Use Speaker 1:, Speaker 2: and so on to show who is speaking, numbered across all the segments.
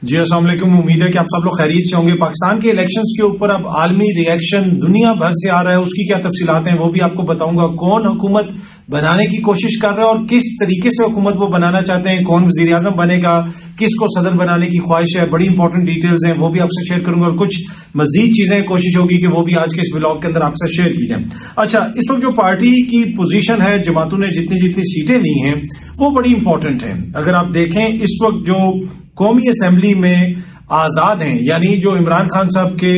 Speaker 1: جی السلام علیکم، امید ہے کہ آپ سب لوگ خیریت سے ہوں گے۔ پاکستان کے الیکشنز کے اوپر اب عالمی ریئیکشن دنیا بھر سے آ رہا ہے، اس کی کیا تفصیلات ہیں وہ بھی آپ کو بتاؤں گا۔ کون حکومت بنانے کی کوشش کر رہا ہے اور کس طریقے سے حکومت وہ بنانا چاہتے ہیں، کون وزیر اعظم بنے گا، کس کو صدر بنانے کی خواہش ہے، بڑی امپورٹنٹ ڈیٹیلز ہیں، وہ بھی آپ سے شیئر کروں گا، اور کچھ مزید چیزیں کوشش ہوگی کہ وہ بھی آج کے اس ولاگ کے اندر آپ سے شیئر کی جائیں۔ اچھا، اس وقت جو پارٹی کی پوزیشن ہے، جماعتوں نے جتنی سیٹیں لی ہیں وہ بڑی امپورٹنٹ ہیں۔ اگر آپ دیکھیں اس وقت جو قومی اسمبلی میں آزاد ہیں، یعنی جو عمران خان صاحب کے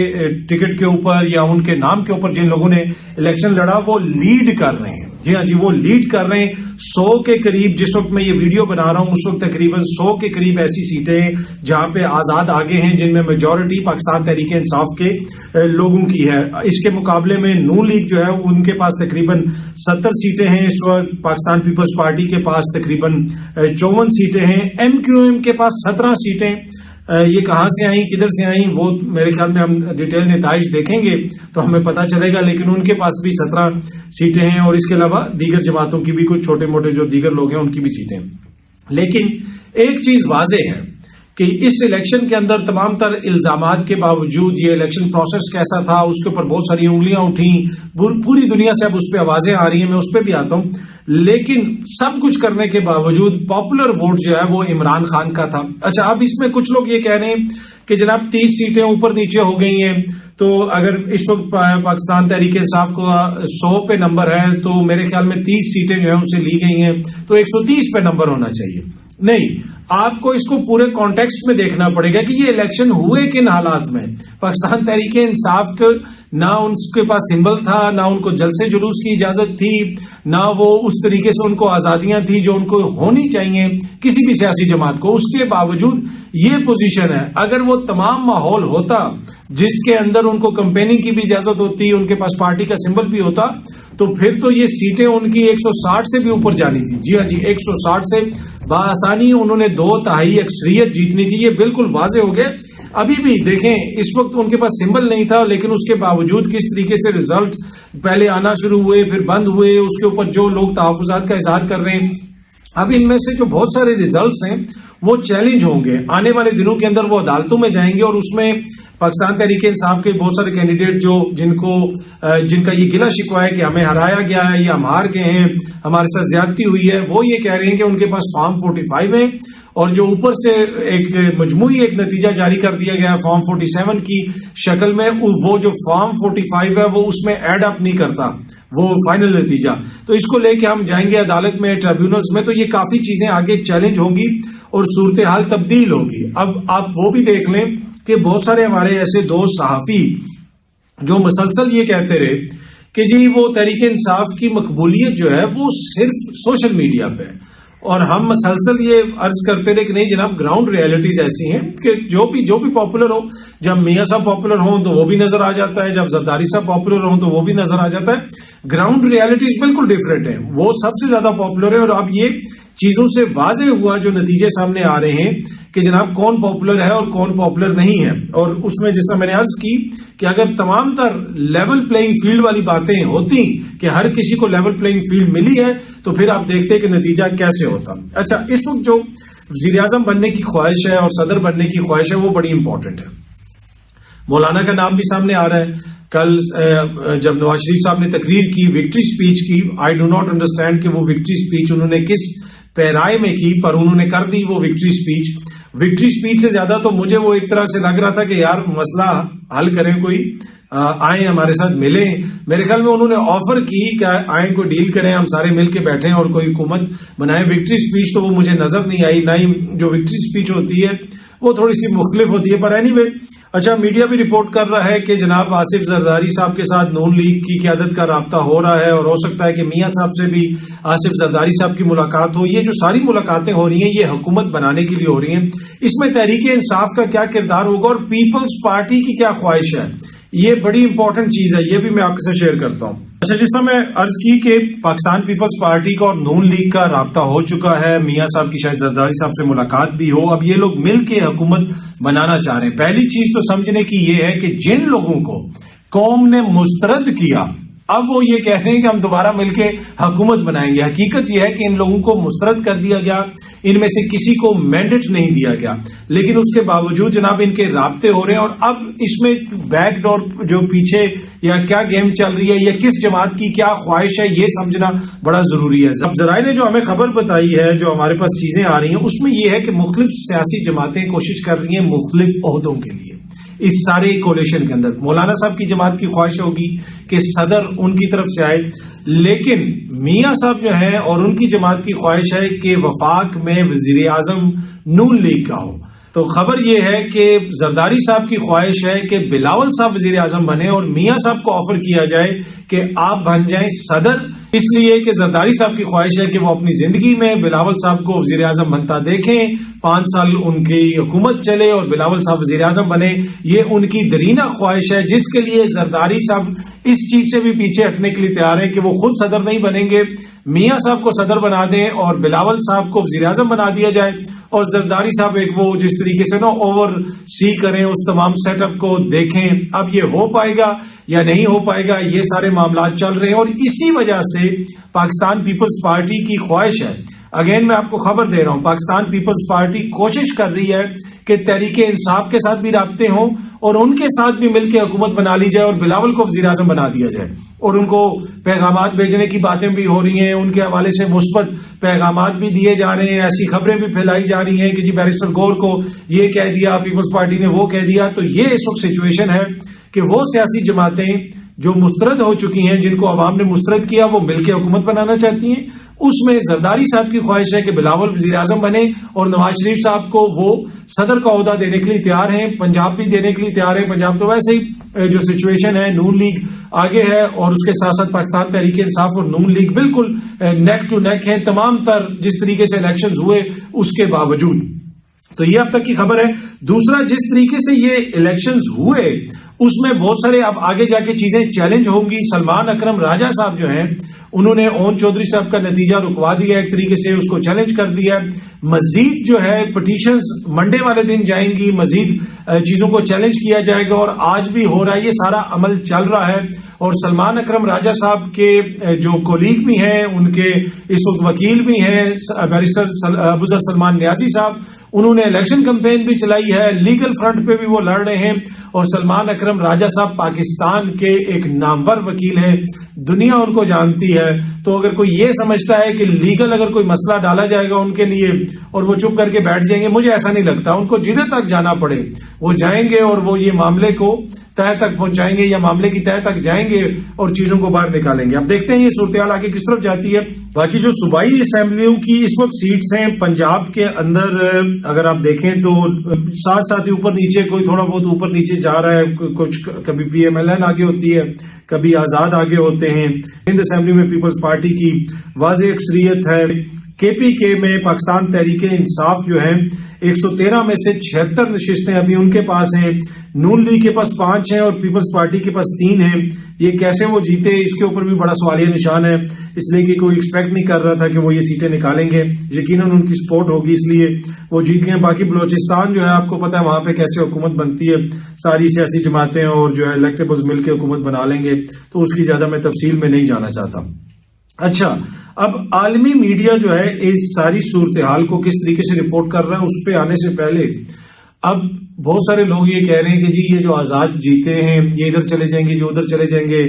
Speaker 1: ٹکٹ کے اوپر یا ان کے نام کے اوپر جن لوگوں نے الیکشن لڑا، وہ لیڈ کر رہے ہیں۔ جی ہاں جی، وہ لیڈ کر رہے ہیں 100 کے قریب۔ جس وقت میں یہ ویڈیو بنا رہا ہوں اس وقت تقریباً 100 کے قریب ایسی سیٹیں ہیں جہاں پہ آزاد آگے ہیں، جن میں میجورٹی پاکستان تحریک انصاف کے لوگوں کی ہے۔ اس کے مقابلے میں نون لیگ جو ہے ان کے پاس تقریباً 70 سیٹیں ہیں اس وقت، پاکستان پیپلز پارٹی کے پاس تقریباً 54 سیٹیں ہیں، ایم کیو ایم کے پاس 17 سیٹیں۔ یہ کہاں سے آئیں، کدھر سے آئیں، وہ میرے خیال میں ہم ڈیٹیل نتائج دیکھیں گے تو ہمیں پتہ چلے گا، لیکن ان کے پاس بھی 17 سیٹیں ہیں، اور اس کے علاوہ دیگر جماعتوں کی بھی کچھ چھوٹے موٹے جو دیگر لوگ ہیں ان کی بھی سیٹیں۔ لیکن ایک چیز واضح ہے کہ اس الیکشن کے اندر تمام تر الزامات کے باوجود یہ الیکشن پروسیس کیسا تھا، اس کے اوپر بہت ساری انگلیاں اٹھیں، پوری دنیا سے اب اس پہ آوازیں آ رہی ہیں، میں اس پہ بھی آتا ہوں۔ لیکن سب کچھ کرنے کے باوجود پاپولر ووٹ جو ہے وہ عمران خان کا تھا۔ اچھا، اب اس میں کچھ لوگ یہ کہہ رہے ہیں کہ جناب 30 سیٹیں اوپر نیچے ہو گئی ہیں، تو اگر اس وقت پاکستان تحریک انصاف کو 100 پہ نمبر ہے تو میرے خیال میں 30 سیٹیں جو ہیں ان سے لی گئی ہیں، تو 130 پہ نمبر ہونا چاہیے۔ نہیں، آپ کو اس کو پورے کانٹیکسٹ میں دیکھنا پڑے گا کہ یہ الیکشن ہوئے کن حالات میں۔ پاکستان تحریک انصاف کو نہ ان کے پاس سمبل تھا، نہ ان کو جلسے جلوس کی اجازت تھی، نہ وہ اس طریقے سے ان کو آزادیاں تھی جو ان کو ہونی چاہیے کسی بھی سیاسی جماعت کو۔ اس کے باوجود یہ پوزیشن ہے۔ اگر وہ تمام ماحول ہوتا جس کے اندر ان کو کمپیننگ کی بھی اجازت ہوتی، ان کے پاس پارٹی کا سمبل بھی ہوتا، تو پھر تو یہ سیٹیں ان کی 160 سے بھی اوپر جانی تھی۔ جی ہاں جی، 160 سے بآسانی انہوں نے 2/3 اکثریت جیتنی تھی، یہ بالکل واضح ہو گیا۔ ابھی بھی دیکھیں، اس وقت ان کے پاس سمبل نہیں تھا، لیکن اس کے باوجود کس طریقے سے ریزلٹ پہلے آنا شروع ہوئے، پھر بند ہوئے، اس کے اوپر جو لوگ تحفظات کا اظہار کر رہے ہیں۔ اب ان میں سے جو بہت سارے ریزلٹس ہیں وہ چیلنج ہوں گے، آنے والے دنوں کے اندر وہ عدالتوں میں جائیں گے، اور اس میں پاکستان تحریک انصاف کے بہت سارے کینڈیڈیٹ جن کا یہ گلہ شکوہ ہے کہ ہمیں ہرایا گیا ہے یا ہم ہار گئے ہیں، ہمارے ساتھ زیادتی ہوئی ہے، وہ یہ کہہ رہے ہیں کہ ان کے پاس فارم 45 ہے، اور جو اوپر سے ایک مجموعی ایک نتیجہ جاری کر دیا گیا فارم 47 کی شکل میں، وہ جو فارم 45 ہے وہ اس میں ایڈ اپ نہیں کرتا وہ فائنل نتیجہ۔ تو اس کو لے کے ہم جائیں گے عدالت میں، ٹریبیونلز میں، تو یہ کافی چیزیں آگے چیلنج ہوں گی اور صورتحال تبدیل ہوگی۔ اب آپ وہ بھی دیکھ لیں کہ بہت سارے ہمارے ایسے دوست صحافی جو مسلسل یہ کہتے رہے کہ جی وہ تحریک انصاف کی مقبولیت جو ہے وہ صرف سوشل میڈیا پہ، اور ہم مسلسل یہ عرض کرتے رہے کہ نہیں جناب، گراؤنڈ ریئلٹیز ایسی ہیں کہ جو بھی پاپولر ہو، جب میاں صاحب پاپولر ہوں تو وہ بھی نظر آ جاتا ہے، جب زرداری صاحب پاپولر ہوں تو وہ بھی نظر آ جاتا ہے۔ گراؤنڈ ریئلٹیز بالکل ڈیفرنٹ ہیں، وہ سب سے زیادہ پاپولر ہے، اور اب یہ چیزوں سے واضح ہوا جو نتیجے سامنے آ رہے ہیں کہ جناب کون پاپولر ہے اور کون پاپولر نہیں ہے۔ اور اس میں جس طرح میں نے عرض کی کہ اگر تمام تر لیول پلینگ فیلڈ والی باتیں ہوتی کہ ہر کسی کو لیول پلینگ فیلڈ ملی ہے تو پھر آپ دیکھتے کہ نتیجہ کیسے ہوتا۔ اچھا، اس وقت جو وزیر اعظم بننے کی خواہش ہے اور صدر بننے کی خواہش ہے وہ بڑی امپورٹنٹ ہے۔ مولانا کا نام بھی سامنے آ رہا ہے۔ کل جب نواز شریف صاحب نے تقریر کی، وکٹری سپیچ کی، آئی ڈو ناٹ انڈرسٹینڈ کہ وہ وکٹری سپیچ انہوں نے کس پیرائے میں کی، پر انہوں نے کر دی وہ وکٹری سپیچ۔ وکٹری سپیچ سے زیادہ تو مجھے وہ ایک طرح سے لگ رہا تھا کہ یار مسئلہ حل کریں، کوئی آئیں ہمارے ساتھ ملیں۔ میرے خیال میں انہوں نے آفر کی کہ آئیں کوئی ڈیل کریں، ہم سارے مل کے بیٹھیں اور کوئی حکومت بنائیں۔ وکٹری سپیچ تو وہ مجھے نظر نہیں آئی، نہ ہی جو وکٹری سپیچ ہوتی ہے وہ تھوڑی سی مختلف ہوتی ہے، پر اینی وے۔ اچھا، میڈیا بھی رپورٹ کر رہا ہے کہ جناب آصف زرداری صاحب کے ساتھ نون لیگ کی قیادت کا رابطہ ہو رہا ہے، اور ہو سکتا ہے کہ میاں صاحب سے بھی آصف زرداری صاحب کی ملاقات ہو۔ یہ جو ساری ملاقاتیں ہو رہی ہیں یہ حکومت بنانے کے لیے ہو رہی ہیں۔ اس میں تحریک انصاف کا کیا کردار ہوگا اور پیپلز پارٹی کی کیا خواہش ہے، یہ بڑی امپورٹنٹ چیز ہے، یہ بھی میں آپ کے ساتھ شیئر کرتا ہوں۔ اچھا، جس طرح میں عرض کی کہ پاکستان پیپلز پارٹی کا اور نون لیگ کا رابطہ ہو چکا ہے، میاں صاحب کی شاید زرداری صاحب سے ملاقات بھی ہو، اب یہ لوگ مل کے حکومت بنانا چاہ رہے ہیں۔ پہلی چیز تو سمجھنے کی یہ ہے کہ جن لوگوں کو قوم نے مسترد کیا، اب وہ یہ کہہ رہے ہیں کہ ہم دوبارہ مل کے حکومت بنائیں گے۔ حقیقت یہ ہے کہ ان لوگوں کو مسترد کر دیا گیا، ان میں سے کسی کو مینڈیٹ نہیں دیا گیا، لیکن اس کے باوجود جناب ان کے رابطے ہو رہے ہیں، اور اب اس میں بیک ڈور جو پیچھے یا کیا گیم چل رہی ہے یا کس جماعت کی کیا خواہش ہے یہ سمجھنا بڑا ضروری ہے۔ اب ذرائع نے جو ہمیں خبر بتائی ہے، جو ہمارے پاس چیزیں آ رہی ہیں، اس میں یہ ہے کہ مختلف سیاسی جماعتیں کوشش کر رہی ہیں مختلف عہدوں کے لیے اس سارے کولیشن کے اندر۔ مولانا صاحب کی جماعت کی خواہش ہوگی کہ صدر ان کی طرف سے آئے، لیکن میاں صاحب جو ہیں اور ان کی جماعت کی خواہش ہے کہ وفاق میں وزیر اعظم نون لیگ کا ہو۔ تو خبر یہ ہے کہ زرداری صاحب کی خواہش ہے کہ بلاول صاحب وزیر اعظم بنے اور میاں صاحب کو آفر کیا جائے کہ آپ بن جائیں صدر، اس لیے کہ زرداری صاحب کی خواہش ہے کہ وہ اپنی زندگی میں بلاول صاحب کو وزیر اعظم بنتا دیکھیں، 5 سال ان کی حکومت چلے اور بلاول صاحب وزیر اعظم بنے۔ یہ ان کی درینہ خواہش ہے، جس کے لیے زرداری صاحب اس چیز سے بھی پیچھے ہٹنے کے لیے تیار ہیں کہ وہ خود صدر نہیں بنیں گے، میاں صاحب کو صدر بنا دیں اور بلاول صاحب کو وزیر اعظم بنا دیا جائے، اور زرداری صاحب ایک وہ جس طریقے سے اوور سی کریں، اس تمام سیٹ اپ کو دیکھیں۔ اب یہ ہو پائے گا یا نہیں ہو پائے گا، یہ سارے معاملات چل رہے ہیں، اور اسی وجہ سے پاکستان پیپلز پارٹی کی خواہش ہے، اگین میں آپ کو خبر دے رہا ہوں، پاکستان پیپلز پارٹی کوشش کر رہی ہے کہ تحریک انصاف کے ساتھ بھی رابطے ہوں اور ان کے ساتھ بھی مل کے حکومت بنا لی جائے اور بلاول کو وزیر اعظم بنا دیا جائے، اور ان کو پیغامات بھیجنے کی باتیں بھی ہو رہی ہیں، ان کے حوالے سے مثبت پیغامات بھی دیے جا رہے ہیں، ایسی خبریں بھی پھیلائی جا رہی ہیں کہ جی بیرسٹر گور کو یہ کہہ دیا، پیپلز پارٹی نے وہ کہہ دیا۔ تو یہ اس وقت سچویشن ہے کہ وہ سیاسی جماعتیں جو مسترد ہو چکی ہیں، جن کو عوام نے مسترد کیا، وہ مل کے حکومت بنانا چاہتی ہیں۔ اس میں زرداری صاحب کی خواہش ہے کہ بلاول وزیر اعظم بنے اور نواز شریف صاحب کو وہ صدر کا عہدہ دینے کے لیے تیار ہیں، پنجاب بھی دینے کے لیے تیار ہیں۔ پنجاب تو ویسے ہی جو سچویشن ہے، نون لیگ آگے ہے، اور اس کے ساتھ ساتھ پاکستان تحریک انصاف اور نون لیگ بالکل نیک ٹو نیک ہیں، تمام تر جس طریقے سے الیکشنز ہوئے اس کے باوجود۔ تو یہ اب تک کی خبر ہے۔ دوسرا، جس طریقے سے یہ الیکشنز ہوئے اس میں بہت سارے اب آگے جا کے چیزیں چیلنج ہوں گی۔ سلمان اکرم راجہ صاحب جو ہیں انہوں نے اون چودھری صاحب کا نتیجہ رکوا دیا، ایک طریقے سے اس کو چیلنج کر دیا۔ مزید جو ہے پٹیشنز منڈے والے دن جائیں گی، مزید چیزوں کو چیلنج کیا جائے گا، اور آج بھی ہو رہا ہے، یہ سارا عمل چل رہا ہے۔ اور سلمان اکرم راجہ صاحب کے جو کولیگ بھی ہیں، ان کے اس وقت وکیل بھی ہیں بیرسٹر ابوذر سلمان نیازی صاحب، انہوں نے الیکشن کمپین بھی چلائی ہے، لیگل فرنٹ پہ بھی وہ لڑ رہے ہیں، اور سلمان اکرم راجہ صاحب پاکستان کے ایک نامور وکیل ہیں، دنیا ان کو جانتی ہے۔ تو اگر کوئی یہ سمجھتا ہے کہ لیگل اگر کوئی مسئلہ ڈالا جائے گا ان کے لیے اور وہ چپ کر کے بیٹھ جائیں گے، مجھے ایسا نہیں لگتا۔ ان کو جدھر تک جانا پڑے وہ جائیں گے اور وہ یہ معاملے کو تہ تک پہنچائیں گے یا معاملے کی تہ تک جائیں گے اور چیزوں کو باہر نکالیں گے۔ اب دیکھتے ہیں یہ صورتحال آگے کس طرف جاتی ہے۔ باقی جو صوبائی اسمبلیوں کی اس وقت سیٹس ہیں پنجاب کے اندر، اگر آپ دیکھیں تو ساتھ ساتھ ہی اوپر نیچے کوئی تھوڑا بہت اوپر نیچے جا رہا ہے، کچھ کبھی پی ایم ایل این آگے ہوتی ہے، کبھی آزاد آگے ہوتے ہیں۔ سندھ اسمبلی میں پیپلز پارٹی کی واضح اکثریت ہے۔ کے پی کے میں پاکستان تحریک انصاف جو ہے 113 میں سے 76 نشستیں ابھی ان کے پاس ہیں، نون لیگ کے پاس 5 ہیں اور پیپلز پارٹی کے پاس 3 ہیں۔ یہ کیسے وہ جیتے، اس کے اوپر بھی بڑا سوالیہ نشان ہے، اس لیے کہ کوئی ایکسپیکٹ نہیں کر رہا تھا کہ وہ یہ سیٹیں نکالیں گے، یقیناً ان کی سپورٹ ہوگی اس لیے وہ جیت گئے۔ باقی بلوچستان جو ہے آپ کو پتا ہے وہاں پہ کیسے حکومت بنتی ہے، ساری سیاسی جماعتیں اور جو ہے الیکٹیبلز مل کے حکومت بنا لیں گے، تو اس کی زیادہ میں تفصیل میں نہیں جانا چاہتا۔ اچھا، اب عالمی میڈیا جو ہے اس ساری صورتحال کو کس طریقے سے رپورٹ کر رہا ہے، اس پہ آنے سے پہلے اب بہت سارے لوگ یہ کہہ رہے ہیں کہ جی یہ جو آزاد جیتے ہیں یہ ادھر چلے جائیں گے، جو ادھر چلے جائیں گے،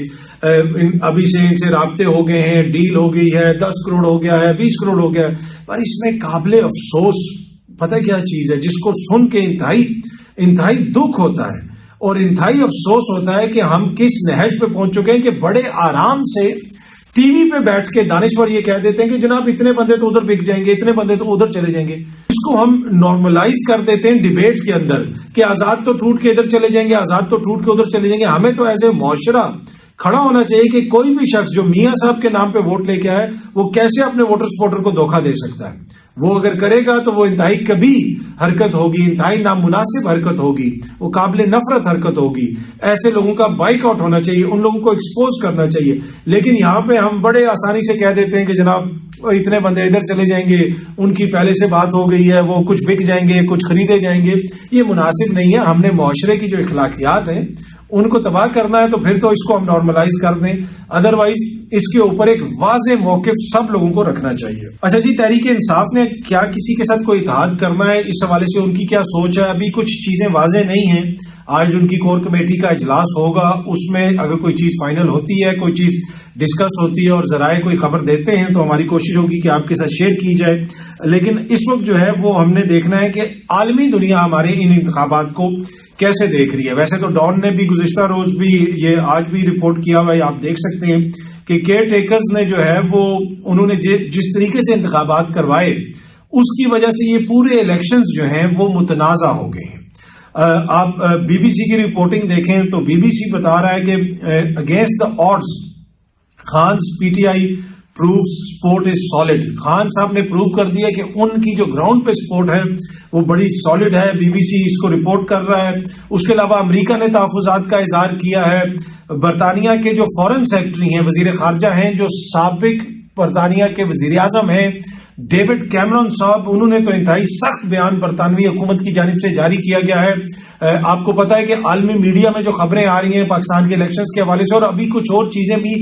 Speaker 1: ابھی سے ان سے رابطے ہو گئے ہیں، ڈیل ہو گئی ہے، 10 کروڑ ہو گیا ہے، 20 کروڑ ہو گیا ہے۔ پر اس میں قابل افسوس پتہ کیا چیز ہے جس کو سن کے انتہائی دکھ ہوتا ہے اور انتہائی افسوس ہوتا ہے کہ ہم کس نہج پہ پہنچ چکے ہیں کہ بڑے آرام سے ٹی وی پہ بیٹھ کے دانشور یہ کہہ دیتے ہیں کہ جناب اتنے بندے تو ادھر بک جائیں گے، اتنے بندے تو ادھر چلے جائیں گے۔ اس کو ہم نارملائز کر دیتے ہیں ڈیبیٹ کے اندر کہ آزاد تو ٹوٹ کے ادھر چلے جائیں گے، آزاد تو ٹوٹ کے ادھر چلے جائیں گے۔ ہمیں تو ایسے معاشرہ کھڑا ہونا چاہیے کہ کوئی بھی شخص جو میاں صاحب کے نام پہ ووٹ لے کے آئے وہ کیسے اپنے ووٹر سپورٹر کو دھوکہ دے سکتا ہے۔ وہ اگر کرے گا تو وہ انتہائی کبھی حرکت ہوگی، انتہائی نامناسب حرکت ہوگی، وہ قابل نفرت حرکت ہوگی۔ ایسے لوگوں کا بائک آؤٹ ہونا چاہیے، ان لوگوں کو ایکسپوز کرنا چاہیے۔ لیکن یہاں پہ ہم بڑے آسانی سے کہہ دیتے ہیں کہ جناب اتنے بندے ادھر چلے جائیں گے، ان کی پہلے سے بات ہو گئی ہے، وہ کچھ بک جائیں گے، کچھ خریدے جائیں گے۔ یہ مناسب نہیں ہے۔ ہم نے معاشرے کی جو اخلاقیات ہیں ان کو تباہ کرنا ہے تو پھر تو اس کو ہم نارملائز کر دیں، ادروائز اس کے اوپر ایک واضح موقف سب لوگوں کو رکھنا چاہیے۔ اچھا جی، تحریک انصاف نے کیا کسی کے ساتھ کوئی اتحاد کرنا ہے؟ اس حوالے سے ان کی کیا سوچ ہے؟ ابھی کچھ چیزیں واضح نہیں ہیں۔ آج ان کی کور کمیٹی کا اجلاس ہوگا، اس میں اگر کوئی چیز فائنل ہوتی ہے، کوئی چیز ڈسکس ہوتی ہے اور ذرائع کوئی خبر دیتے ہیں تو ہماری کوشش ہوگی کہ آپ کے ساتھ شیئر کی جائے۔ لیکن اس وقت جو ہے وہ ہم نے دیکھنا ہے کہ عالمی دنیا ہمارے ان انتخابات کو کیسے دیکھ رہی ہے۔ ویسے تو ڈان نے بھی گزشتہ روز بھی یہ آج بھی رپورٹ کیا ہوا ہے، آپ دیکھ سکتے ہیں کہ کیئر ٹیکرز نے جو ہے وہ انہوں نے جس طریقے سے انتخابات کروائے اس کی وجہ سے یہ پورے الیکشنز جو ہیں وہ متنازع ہو گئے ہیں۔ آپ بی بی سی کی رپورٹنگ دیکھیں تو بی بی سی بتا رہا ہے کہ against the odds Khan's P T I proof support is solid. Khan صاحب نے پروو کر دیا کہ ان کی جو گراؤنڈ پہ سپورٹ ہے وہ بڑی سالڈ ہے، بی بی سی اس کو رپورٹ کر رہا ہے۔ اس کے علاوہ امریکہ نے تحفظات کا اظہار کیا ہے۔ برطانیہ کے جو فورن سیکرٹری ہیں، وزیر خارجہ ہیں، جو سابق برطانیہ کے وزیر اعظم ہیں ڈیوڈ کیمرون صاحب، انہوں نے تو انتہائی سخت بیان برطانوی حکومت کی جانب سے جاری کیا گیا ہے۔ آپ کو پتا ہے کہ عالمی میڈیا میں جو خبریں آ رہی ہیں پاکستان کے الیکشنز کے حوالے سے، اور ابھی کچھ اور چیزیں بھی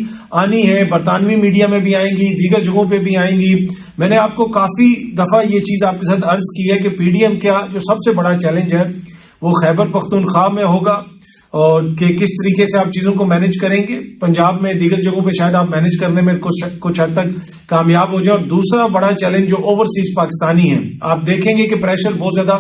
Speaker 1: آنی ہیں، برطانوی میڈیا میں بھی آئیں گی، دیگر جگہوں پہ بھی آئیں گی۔ میں نے آپ کو کافی دفعہ یہ چیز آپ کے ساتھ عرض کی ہے کہ پی ڈی ایم کا جو سب سے بڑا چیلنج ہے وہ خیبر پختونخوا میں ہوگا، اور کہ کس طریقے سے آپ چیزوں کو مینج کریں گے۔ پنجاب میں دیگر جگہوں پہ شاید آپ مینج کرنے میں کچھ حد تک کامیاب ہو جائیں۔ اور دوسرا بڑا چیلنج جو اوورسیز پاکستانی ہیں، آپ دیکھیں گے کہ پریشر بہت زیادہ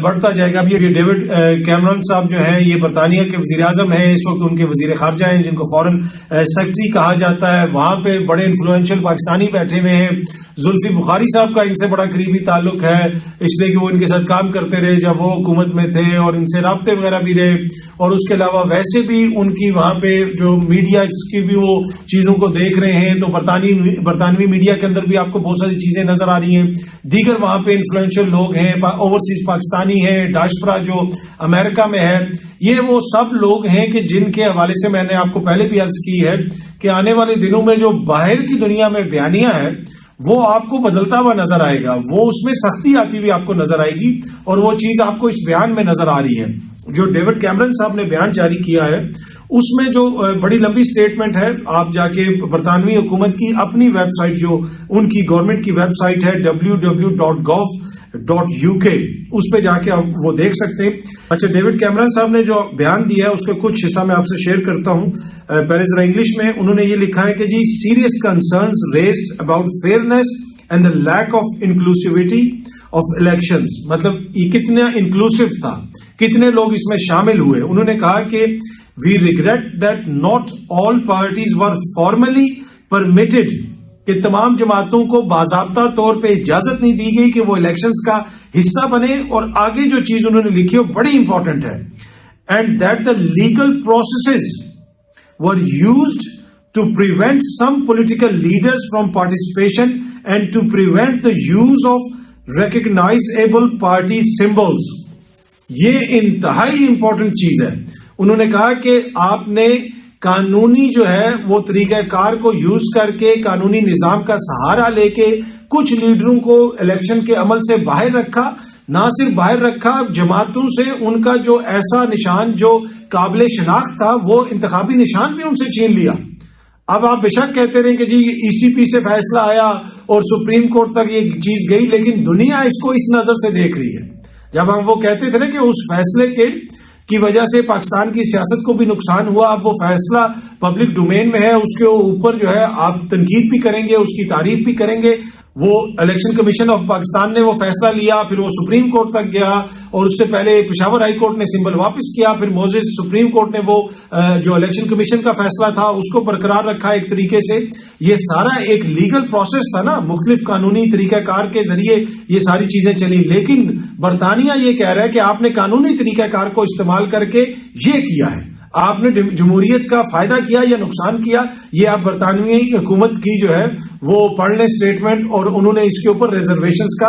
Speaker 1: بڑھتا جائے گا۔ اب یہ ڈیوڈ کیمرون صاحب جو ہیں یہ برطانیہ کے وزیر اعظم ہیں، اس وقت ان کے وزیر خارجہ ہیں جن کو فورن سیکرٹری کہا جاتا ہے۔ وہاں پہ بڑے انفلوئنشل پاکستانی بیٹھے ہوئے ہیں۔ زلفی بخاری صاحب کا ان سے بڑا قریبی تعلق ہے، اس لیے کہ وہ ان کے ساتھ کام کرتے رہے جب وہ حکومت میں تھے، اور ان سے رابطے وغیرہ بھی رہے۔ اور اس کے علاوہ ویسے بھی ان کی وہاں پہ جو میڈیا کی بھی وہ چیزوں کو دیکھ رہے ہیں، تو برطانوی میڈیا کے اندر بھی آپ کو بہت ساری چیزیں نظر آ رہی ہیں۔ دیگر وہاں پہ انفلوئنشل لوگ ہیں، اوورسیز پاکستانی ہیں، ڈاسپورا جو امریکہ میں ہے، یہ وہ سب لوگ ہیں کہ جن کے حوالے سے میں نے آپ کو پہلے بھی عرض کی ہے کہ آنے والے دنوں میں جو باہر کی دنیا میں بیانیہ ہے وہ آپ کو بدلتا ہوا نظر آئے گا، وہ اس میں سختی آتی ہوئی آپ کو نظر آئے گی، اور وہ چیز آپ کو اس بیان میں نظر آ رہی ہے۔ جو ڈیوڈ کیمرون صاحب نے بیان جاری کیا ہے اس میں جو بڑی لمبی سٹیٹمنٹ ہے، آپ جا کے برطانوی حکومت کی اپنی ویب سائٹ جو ان کی گورنمنٹ کی ویب سائٹ ہے www.gov.uk، اس پہ جا کے آپ وہ دیکھ سکتے ہیں۔ اچھا، ڈیوڈ کیمرون صاحب نے جو بیان دیا ہے اس کا کچھ حصہ میں آپ سے شیئر کرتا ہوں۔ پہلے ذرا انگلش میں انہوں نے یہ لکھا ہے کہ جی serious concerns raised about fairness and the lack of inclusivity of elections, مطلب یہ کتنا انکلوسیو تھا، کتنے لوگ اس میں شامل ہوئے۔ انہوں نے کہا کہ we regret that not all parties were formally permitted, کہ تمام جماعتوں کو باضابطہ طور پہ اجازت نہیں دی گئی کہ وہ الیکشنز کا حصہ بنے، اور آگے جو چیز انہوں نے لکھی وہ بڑی امپورٹنٹ ہے، and that the legal processes were used to prevent some political leaders from participation and to prevent the use of recognizable party symbols۔ یہ انتہائی امپورٹنٹ چیز ہے۔ انہوں نے کہا کہ آپ نے قانونی جو ہے وہ طریقہ کار کو یوز کر کے، قانونی نظام کا سہارا لے کے کچھ لیڈروں کو الیکشن کے عمل سے باہر رکھا، نہ صرف باہر رکھا، جماعتوں سے ان کا جو ایسا نشان جو قابل شناخت تھا وہ انتخابی نشان بھی ان سے چھین لیا۔ اب آپ بے شک کہتے رہے کہ جی ای سی پی سے فیصلہ آیا اور سپریم کورٹ تک یہ چیز گئی، لیکن دنیا اس کو اس نظر سے دیکھ رہی ہے۔ جب ہم وہ کہتے تھے نا کہ اس فیصلے کی وجہ سے پاکستان کی سیاست کو بھی نقصان ہوا، اب وہ فیصلہ پبلک ڈومین میں ہے، اس کے اوپر جو ہے آپ تنقید بھی کریں گے، اس کی تعریف بھی کریں گے۔ وہ الیکشن کمیشن آف پاکستان نے وہ فیصلہ لیا، پھر وہ سپریم کورٹ تک گیا، اور اس سے پہلے پشاور ہائی کورٹ نے سمبل واپس کیا، پھر موزز سپریم کورٹ نے وہ جو الیکشن کمیشن کا فیصلہ تھا اس کو برقرار رکھا ایک طریقے سے۔ یہ سارا ایک لیگل پروسیس تھا نا، مختلف قانونی طریقہ کار کے ذریعے یہ ساری چیزیں چلی، لیکن برطانیہ یہ کہہ رہا ہے کہ آپ نے قانونی طریقہ کار کو استعمال کر کے یہ کیا ہے، آپ نے جمہوریت کا فائدہ کیا یا نقصان کیا، یہ آپ برطانوی حکومت کی جو ہے وہ پڑھ لیں سٹیٹمنٹ، اور انہوں نے اس کے اوپر ریزرویشنز کا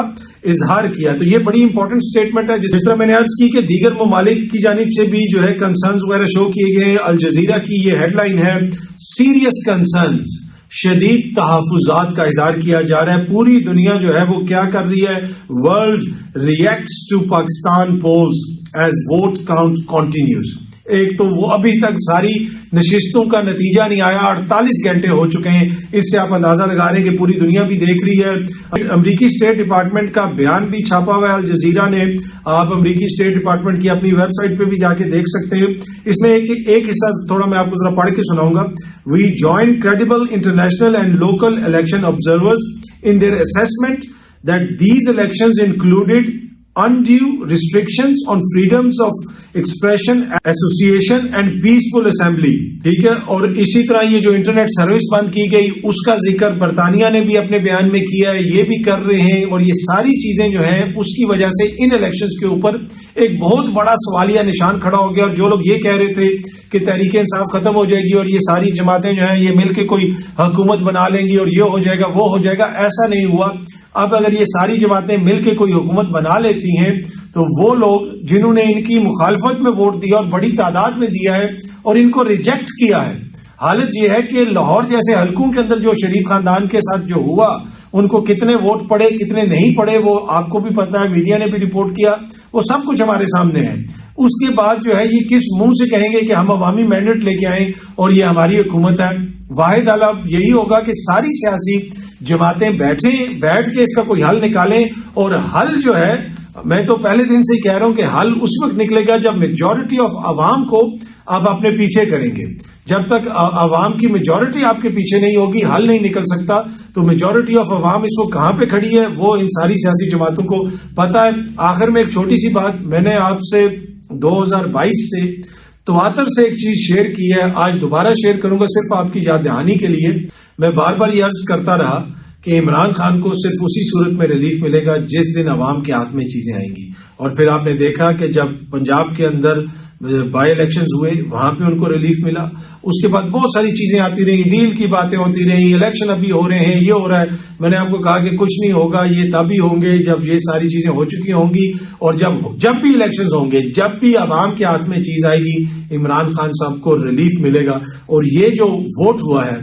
Speaker 1: اظہار کیا۔ تو یہ بڑی امپورٹنٹ سٹیٹمنٹ ہے۔ جس طرح میں نے عرض کی کہ دیگر ممالک کی جانب سے بھی جو ہے کنسرنز وغیرہ شو کیے گئے۔ الجزیرہ کی یہ ہیڈ لائن ہے، سیریس کنسرنز، شدید تحفظات کا اظہار کیا جا رہا ہے۔ پوری دنیا جو ہے وہ کیا کر رہی ہے، world reacts to Pakistan polls as vote count continues. ایک تو وہ ابھی تک ساری نشستوں کا نتیجہ نہیں آیا، 48 گھنٹے ہو چکے ہیں. اس سے آپ اندازہ لگا رہے ہیں کہ پوری دنیا بھی دیکھ رہی ہے. امریکی اسٹیٹ ڈپارٹمنٹ کا بیان بھی چھاپا ہوا ہے الجزیرہ نے، آپ امریکی اسٹیٹ ڈپارٹمنٹ کی اپنی ویب سائٹ پہ بھی جا کے دیکھ سکتے ہیں. اس میں ایک حصہ تھوڑا میں آپ کو ذرا پڑھ کے سناؤں گا. We join credible international and local election observers in their assessment that these elections included undue restrictions on freedoms of expression, association and peaceful assembly. ٹھیک ہے، اور اسی طرح یہ جو انٹرنیٹ سروس بند کی گئی اس کا ذکر برطانیہ نے بھی اپنے بیان میں کیا ہے، یہ بھی کر رہے ہیں. اور یہ ساری چیزیں جو ہیں اس کی وجہ سے ان الیکشنز کے اوپر ایک بہت بڑا سوالیہ نشان کھڑا ہو گیا. اور جو لوگ یہ کہہ رہے تھے کہ تحریک انصاف ختم ہو جائے گی اور یہ ساری جماعتیں جو ہیں یہ مل کے کوئی حکومت بنا لیں گی اور یہ ہو جائے گا وہ ہو جائے گا، ایسا نہیں ہوا. اب اگر یہ ساری جماعتیں مل کے کوئی حکومت بنا لیتی ہیں تو وہ لوگ جنہوں نے ان کی مخالفت میں ووٹ دیا اور بڑی تعداد میں دیا ہے اور ان کو ریجیکٹ کیا ہے، حالت یہ ہے کہ لاہور جیسے حلقوں کے اندر جو شریف خاندان کے ساتھ جو ہوا ان کو کتنے ووٹ پڑے کتنے نہیں پڑے وہ آپ کو بھی پتا ہے، میڈیا نے بھی رپورٹ کیا، وہ سب کچھ ہمارے سامنے ہے. اس کے بعد جو ہے یہ کس منہ سے کہیں گے کہ ہم عوامی مینڈیٹ لے کے آئیں اور یہ ہماری حکومت ہے. واحد حل اب یہی ہوگا کہ ساری سیاسی جماعتیں بیٹھ کے اس کا کوئی حل نکالیں. اور حل جو ہے میں تو پہلے دن سے ہی کہہ رہا ہوں کہ حل اس وقت نکلے گا جب میجورٹی آف عوام کو آپ اپنے پیچھے کریں گے. جب تک عوام کی میجورٹی آپ کے پیچھے نہیں ہوگی حل نہیں نکل سکتا. تو میجورٹی آف عوام اس وقت کہاں پہ کھڑی ہے وہ ان ساری سیاسی جماعتوں کو پتا ہے. آخر میں ایک چھوٹی سی بات میں نے آپ سے 2022 سے تواتر سے ایک چیز شیئر کی ہے، آج دوبارہ شیئر کروں گا صرف آپ کی یاد دہانی کے لیے. میں بار بار یہ عرض کرتا رہا کہ عمران خان کو صرف اسی صورت میں ریلیف ملے گا جس دن عوام کے ہاتھ میں چیزیں آئیں گی. اور پھر آپ نے دیکھا کہ جب پنجاب کے اندر بائی الیکشنز ہوئے وہاں پہ ان کو ریلیف ملا. اس کے بعد بہت ساری چیزیں آتی رہی، ڈیل کی باتیں ہوتی رہی، الیکشن ابھی ہو رہے ہیں، یہ ہو رہا ہے. میں نے آپ کو کہا کہ کچھ نہیں ہوگا، یہ تب ہی ہوں گے جب یہ ساری چیزیں ہو چکی ہوں گی. اور جب بھی الیکشنز ہوں گے، جب بھی عوام کے ہاتھ میں چیز آئے گی عمران خان صاحب کو ریلیف ملے گا. اور یہ جو ووٹ ہوا ہے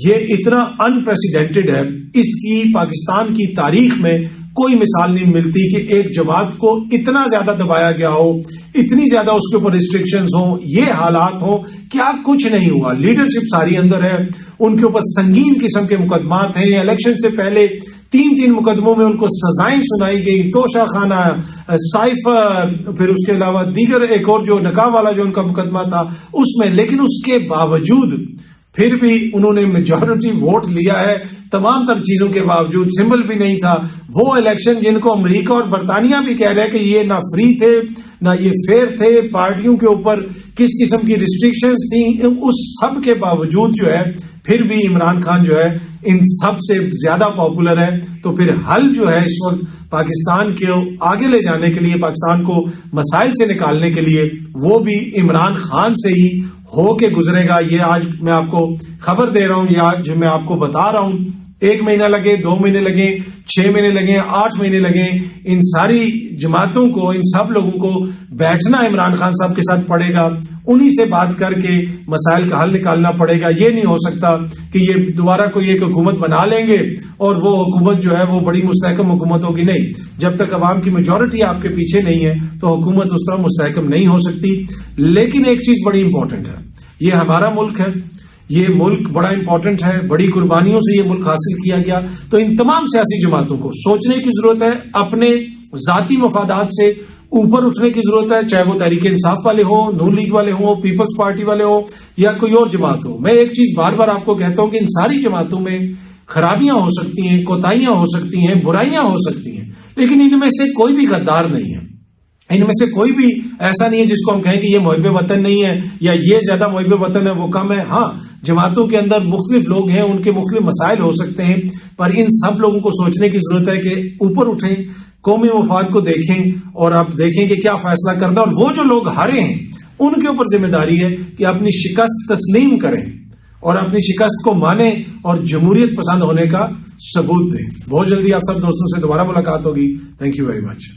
Speaker 1: یہ اتنا انپریسیڈنٹڈ ہے، اس کی پاکستان کی تاریخ میں کوئی مثال نہیں ملتی کہ ایک جماعت کو اتنا زیادہ دبایا گیا ہو، اتنی زیادہ اس کے اوپر ریسٹرکشنز ہوں، یہ حالات ہوں. کیا کچھ نہیں ہوا، لیڈرشپ ساری اندر ہے، ان کے اوپر سنگین قسم کے مقدمات ہیں. الیکشن سے پہلے تین مقدموں میں ان کو سزائیں سنائی گئی، توشہ خانہ، سائفر، پھر اس کے علاوہ دیگر ایک اور جو نکاح والا جو ان کا مقدمہ تھا اس میں. لیکن اس کے باوجود پھر بھی انہوں نے میجورٹی ووٹ لیا ہے. تمام تر چیزوں کے باوجود سمبل بھی نہیں تھا. وہ الیکشن جن کو امریکہ اور برطانیہ بھی کہہ رہے ہیں کہ یہ نہ فری تھے نہ یہ فیئر تھے، پارٹیوں کے اوپر کس قسم کی ریسٹرکشنز تھیں، اس سب کے باوجود جو ہے پھر بھی عمران خان جو ہے ان سب سے زیادہ پاپولر ہے. تو پھر حل جو ہے اس وقت پاکستان کے آگے لے جانے کے لیے، پاکستان کو مسائل سے نکالنے کے لیے، وہ بھی عمران خان سے ہی ہو کے گزرے گا. یہ آج میں آپ کو خبر دے رہا ہوں، یہ آج میں آپ کو بتا رہا ہوں. 1 مہینہ لگے، 2 مہینے لگے، 6 مہینے لگے، 8 مہینے لگے، ان ساری جماعتوں کو، ان سب لوگوں کو بیٹھنا عمران خان صاحب کے ساتھ پڑے گا، انہی سے بات کر کے مسائل کا حل نکالنا پڑے گا. یہ نہیں ہو سکتا کہ یہ دوبارہ کوئی ایک حکومت بنا لیں گے اور وہ حکومت جو ہے وہ بڑی مستحکم حکومت ہوگی. نہیں، جب تک عوام کی میجورٹی آپ کے پیچھے نہیں ہے تو حکومت اس طرح مستحکم نہیں ہو سکتی. لیکن ایک چیز بڑی امپورٹنٹ ہے، یہ ہمارا ملک ہے، یہ ملک بڑا امپورٹنٹ ہے، بڑی قربانیوں سے یہ ملک حاصل کیا گیا. تو ان تمام سیاسی جماعتوں کو سوچنے کی ضرورت ہے، اپنے ذاتی مفادات سے اوپر اٹھنے کی ضرورت ہے، چاہے وہ تحریک انصاف والے ہوں، نون لیگ والے ہوں، پیپلز پارٹی والے ہوں یا کوئی اور جماعت ہو. میں ایک چیز بار بار آپ کو کہتا ہوں کہ ان ساری جماعتوں میں خرابیاں ہو سکتی ہیں، کوتاہیاں ہو سکتی ہیں، برائیاں ہو سکتی ہیں، لیکن ان میں سے کوئی بھی غدار نہیں ہے. ان میں سے کوئی بھی ایسا نہیں ہے جس کو ہم کہیں کہ یہ محب وطن نہیں ہے یا یہ زیادہ محب وطن ہے وہ کم ہے. ہاں، جماعتوں کے اندر مختلف لوگ ہیں، ان کے مختلف مسائل ہو سکتے ہیں، پر ان سب لوگوں کو سوچنے کی ضرورت ہے کہ اوپر اٹھیں، قومی مفاد کو دیکھیں اور آپ دیکھیں کہ کیا فیصلہ کرنا. اور وہ جو لوگ ہارے ہیں ان کے اوپر ذمہ داری ہے کہ اپنی شکست تسلیم کریں اور اپنی شکست کو مانیں اور جمہوریت پسند ہونے کا ثبوت دیں. بہت جلدی آپ سب دوستوں سے دوبارہ ملاقات ہوگی. Thank you very much.